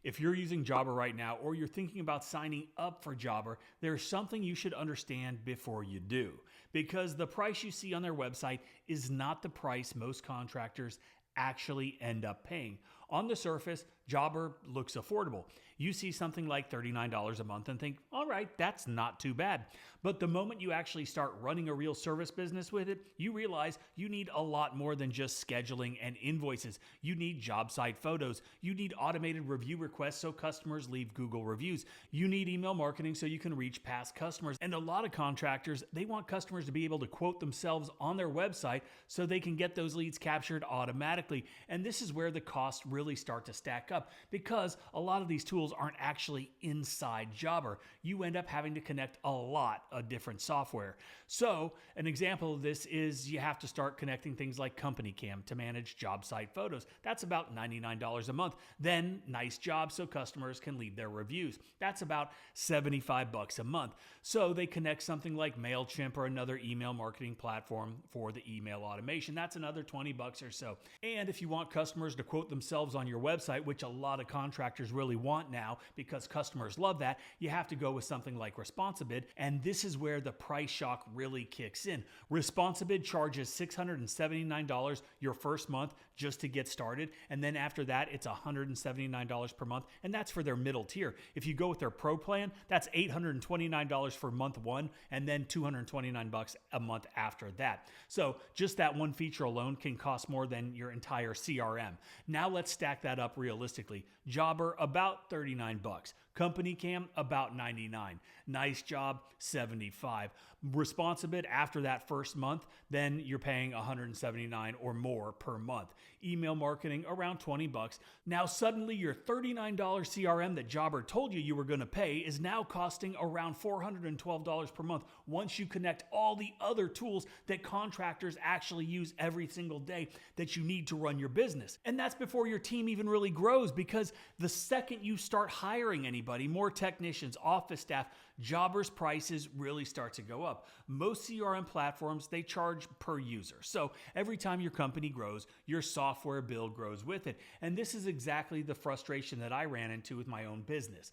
If you're using Jobber right now or you're thinking about signing up for Jobber, there's something you should understand before you do. Because the price you see on their website is not the price most contractors actually end up paying. On the surface, Jobber looks affordable. You see something like $39 a month and think, all right, that's not too bad. But the moment you actually start running a real service business with it, you realize you need a lot more than just scheduling and invoices. You need job site photos. You need automated review requests so customers leave Google reviews. You need email marketing so you can reach past customers. And a lot of contractors, they want customers to be able to quote themselves on their website so they can get those leads captured automatically. And this is where the costs really start to stack up because a lot of these tools aren't actually inside Jobber. You end up having to connect a lot of different software. So an example of this is you have to start connecting things like Company Cam to manage job site photos. That's about $99 a month. Then Nice Job so customers can leave their reviews. That's about $75 a month. So they connect something like MailChimp or another email marketing platform for the email automation. That's another $20 or so. And if you want customers to quote themselves on your website, which a lot of contractors really want now because customers love that, you have to go with something like ResponsiBid. And this is where the price shock really kicks in. ResponsiBid charges $679 your first month just to get started. And then after that, it's $179 per month. And that's for their middle tier. If you go with their pro plan, that's $829 for month one and then $229 a month after that. So just that one feature alone can cost more than your entire CRM. Now let's stack that up realistically. Jobber, about $39. Company Cam, about $99. Nice Job, $75. ResponsiBid, after that first month, then you're paying $179 or more per month. Email marketing, around $20. Now suddenly your $39 CRM that Jobber told you were going to pay is now costing around $412 per month once you connect all the other tools that contractors actually use every single day that you need to run your business. And that's before your team even really grows, because the second you start hiring anybody, more technicians, office staff, Jobber's prices really start to go up. Most CRM platforms, they charge per user. So every time your company grows, your software bill grows with it. And this is exactly the frustration that I ran into with my own business.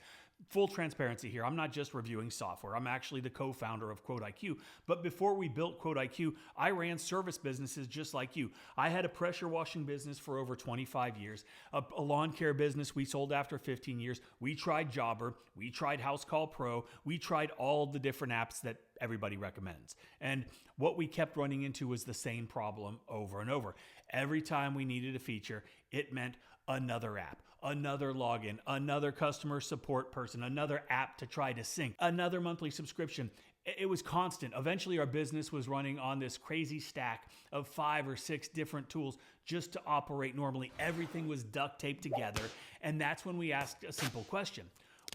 Full transparency here, I'm not just reviewing software. I'm actually the co-founder of QuoteIQ. But before we built QuoteIQ, I ran service businesses just like you. I had a pressure washing business for over 25 years, a lawn care business we sold after 15 years. We tried Jobber, we tried House Call Pro, we tried all the different apps that everybody recommends. And what we kept running into was the same problem over and over. Every time we needed a feature, it meant another app, another login, another customer support person, another app to try to sync, another monthly subscription. It was constant. Eventually, our business was running on this crazy stack of 5 or 6 different tools just to operate normally. Everything was duct taped together. And that's when we asked a simple question.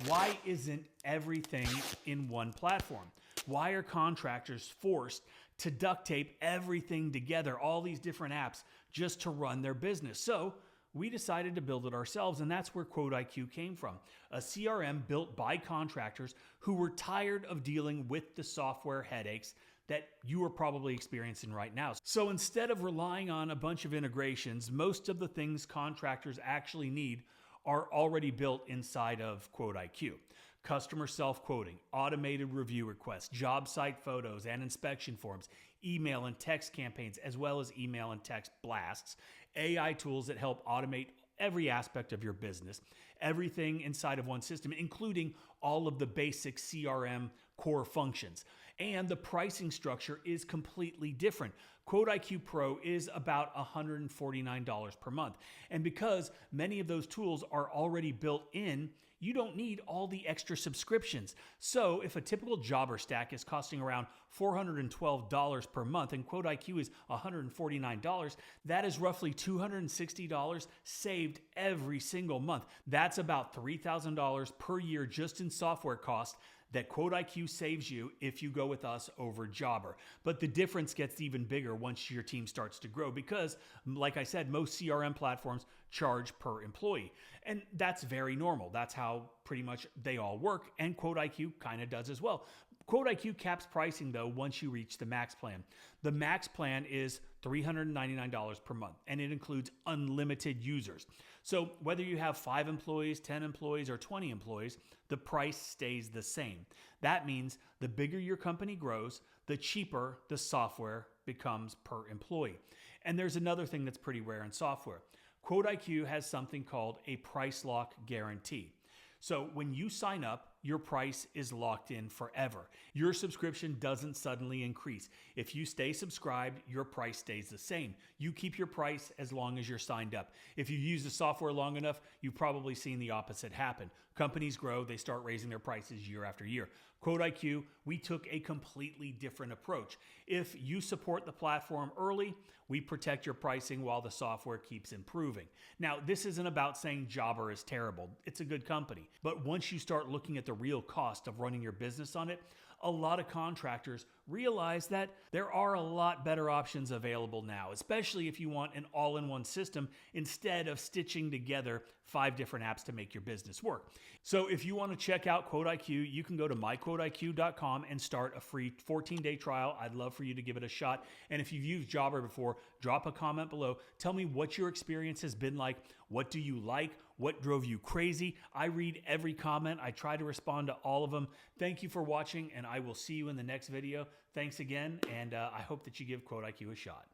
Why isn't everything in one platform? Why are contractors forced to duct tape everything together, all these different apps, just to run their business? So we decided to build it ourselves, and that's where QuoteIQ came from. A CRM built by contractors who were tired of dealing with the software headaches that you are probably experiencing right now. So instead of relying on a bunch of integrations, most of the things contractors actually need are already built inside of QuoteIQ. Customer self-quoting, automated review requests, job site photos and inspection forms, email and text campaigns, as well as email and text blasts, AI tools that help automate every aspect of your business, everything inside of one system, including all of the basic CRM core functions. And the pricing structure is completely different. QuoteIQ Pro is about $149 per month. And because many of those tools are already built in, you don't need all the extra subscriptions. So if a typical Jobber stack is costing around $412 per month and QuoteIQ is $149, that is roughly $260 saved every single month. That's about $3,000 per year just in software costs that QuoteIQ saves you if you go with us over Jobber. But the difference gets even bigger once your team starts to grow because, like I said, most CRM platforms charge per employee. And that's very normal. That's how pretty much they all work, and QuoteIQ kind of does as well. QuoteIQ caps pricing, though, once you reach the max plan. The max plan is $399 per month, and it includes unlimited users. So whether you have 5 employees, 10 employees, or 20 employees, the price stays the same. That means the bigger your company grows, the cheaper the software becomes per employee. And there's another thing that's pretty rare in software. QuoteIQ has something called a price lock guarantee. So when you sign up, your price is locked in forever. Your subscription doesn't suddenly increase. If you stay subscribed, your price stays the same. You keep your price as long as you're signed up. If you use the software long enough, you've probably seen the opposite happen. Companies grow, they start raising their prices year after year. QuoteIQ, we took a completely different approach. If you support the platform early, we protect your pricing while the software keeps improving. Now, this isn't about saying Jobber is terrible. It's a good company. But once you start looking at the real cost of running your business on it, a lot of contractors realize that there are a lot better options available now, especially if you want an all-in-one system instead of stitching together 5 different apps to make your business work. So if you want to check out QuoteIQ, you can go to myquoteiq.com and start a free 14-day trial. I'd love for you to give it a shot. And if you've used Jobber before, drop a comment below. Tell me what your experience has been like. What do you like? What drove you crazy? I read every comment. I try to respond to all of them. Thank you for watching, and I will see you in the next video. Thanks again, and I hope that you give QuoteIQ a shot.